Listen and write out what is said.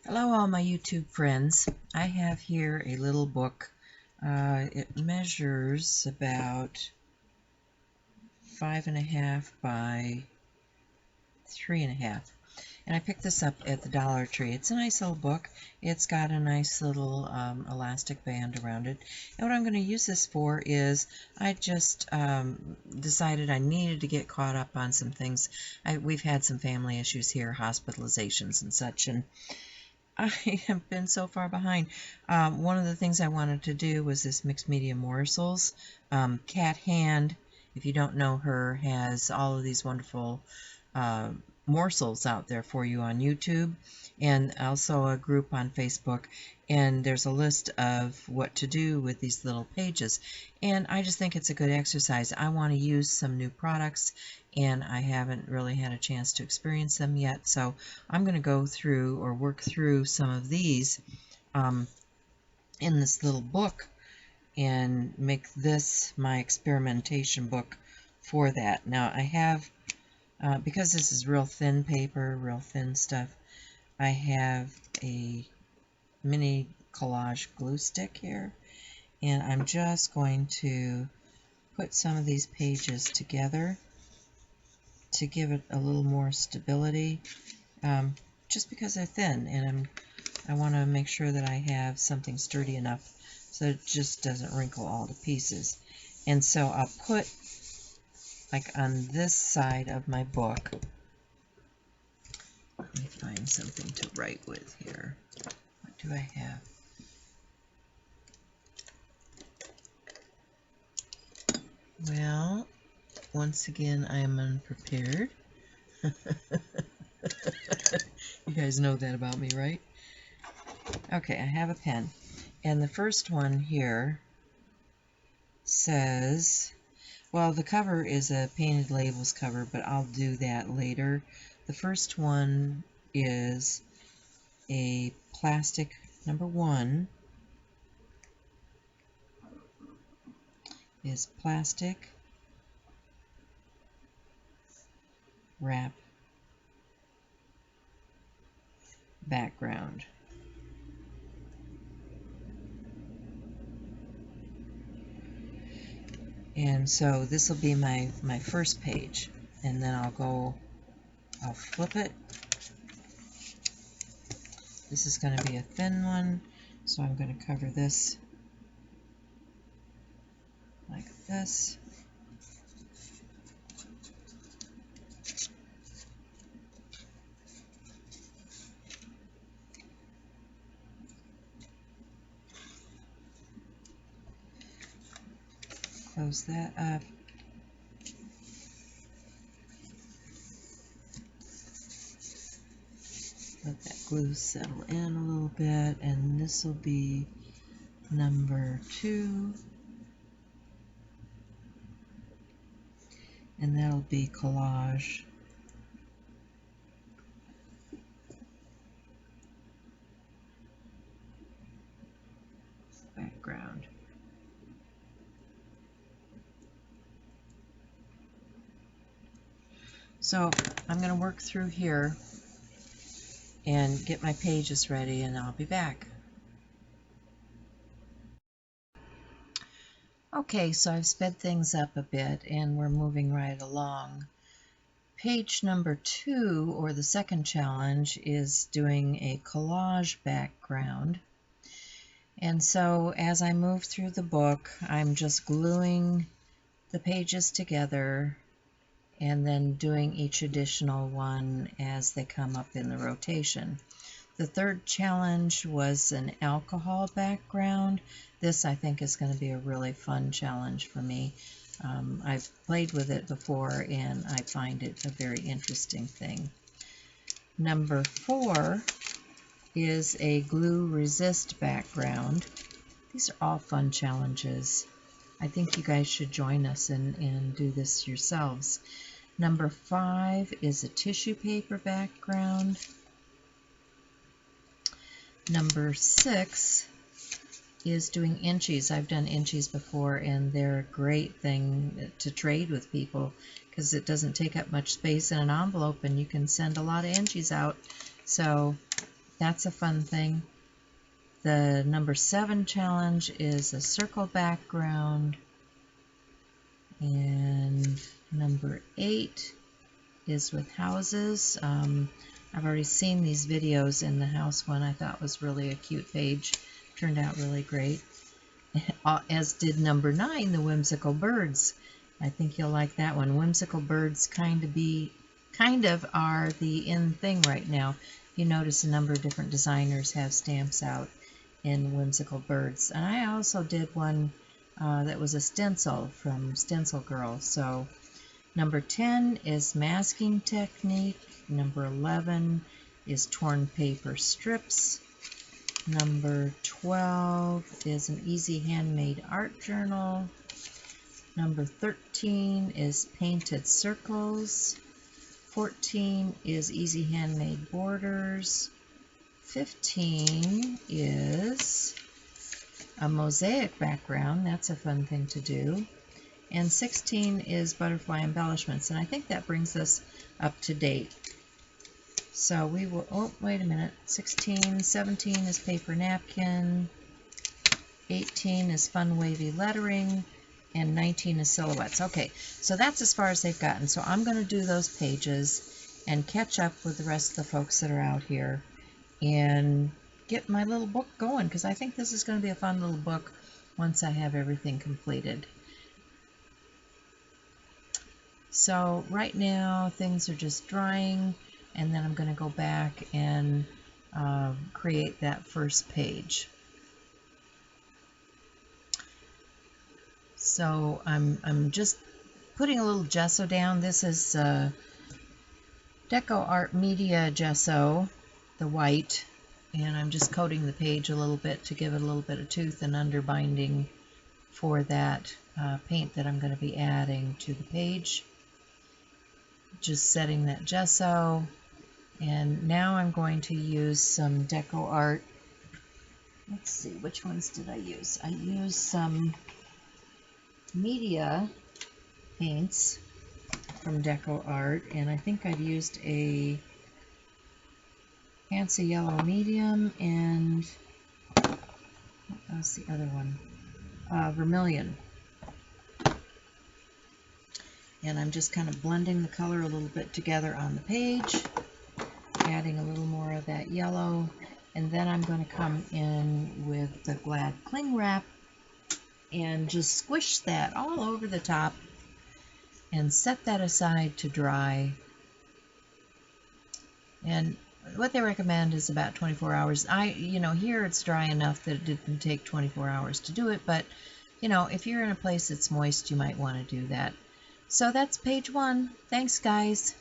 Hello, all my YouTube friends. I have here a little book. It measures about 5.5 by 3.5. And I picked this up at the Dollar Tree. It's a nice little book. It's got a nice little elastic band around it. And what I'm going to use this for is I just decided I needed to get caught up on some things. We've had some family issues here, hospitalizations and such, and I have been so far behind. One of the things I wanted to do was this mixed media morsels. Cat Hand, if you don't know her, has all of these wonderful uh, morsels out there for you on YouTube, and also a group on Facebook, and there's a list of what to do with these little pages, and I just think it's a good exercise. I want to use some new products, and I haven't really had a chance to experience them yet, so I'm going to go through or work through some of these um, in this little book and make this my experimentation book for that. Now I have, because this is real thin paper, real thin stuff, I have a mini collage glue stick here, and I'm just going to put some of these pages together to give it a little more stability, just because they're thin, and I want to make sure that I have something sturdy enough so it just doesn't wrinkle all to pieces. And so I'll put, like on this side of my book, let me find something to write with here. What do I have? Well, once again, I am unprepared. You guys know that about me, right? Okay, I have a pen. And the first one here says, well, the cover is a painted labels cover, but I'll do that later. The first one is a plastic number 1 is plastic wrap background. And so this will be my first page, and then I'll flip it. This is going to be a thin one, so I'm going to cover this like this. Close that up. Let that glue settle in a little bit, and this will be number 2, and that'll be collage background. So I'm going to work through here and get my pages ready, and I'll be back. Okay, so I've sped things up a bit and we're moving right along. Page number 2, or the second challenge, is doing a collage background. And so as I move through the book, I'm just gluing the pages together and then doing each additional one as they come up in the rotation. The third challenge was an alcohol background. This, I think, is going to be a really fun challenge for me. I've played with it before, and I find it a very interesting thing. Number 4 is a glue resist background. These are all fun challenges. I think you guys should join us and do this yourselves. Number 5 is a tissue paper background. Number 6 is doing inchies. I've done inchies before, and they're a great thing to trade with people because it doesn't take up much space in an envelope, and you can send a lot of inchies out. So That's a fun thing. The number 7 challenge is a circle background, and number 8 is with houses. I've already seen these videos, and the house one I thought was really a cute page. Turned out really great. As did number 9, the whimsical birds. I think you'll like that one. Whimsical birds kind of are the in thing right now. You notice a number of different designers have stamps out in whimsical birds. And I also did one that was a stencil from Stencil Girl. So number 10 is masking technique. Number 11 is torn paper strips. Number 12 is an easy handmade art journal. Number 13 is painted circles. 14 is easy handmade borders. 15 is a mosaic background. That's a fun thing to do. And 16 is butterfly embellishments. And I think that brings us up to date. So we will, oh, wait a minute. 17 is paper napkin. 18 is fun wavy lettering. And 19 is silhouettes. Okay, so that's as far as they've gotten. So I'm going to do those pages and catch up with the rest of the folks that are out here and get my little book going, because I think this is going to be a fun little book once I have everything completed. So right now things are just drying, and then I'm going to go back and create that first page. So I'm just putting a little gesso down. This is Deco Art Media gesso, the white, and I'm just coating the page a little bit to give it a little bit of tooth and underbinding for that paint that I'm going to be adding to the page. Just setting that gesso, and now I'm going to use some Deco Art. Let's see, which ones did I use? I used some media paints from Deco Art, and I think I've used a fancy yellow medium, and what was the other one? Vermilion. And I'm just kind of blending the color a little bit together on the page, adding a little more of that yellow, and then I'm going to come in with the Glad cling wrap and just squish that all over the top and set that aside to dry. And what they recommend is about 24 hours. Here it's dry enough that it didn't take 24 hours to do it, but if you're in a place that's moist, you might want to do that. So that's page 1. Thanks, guys.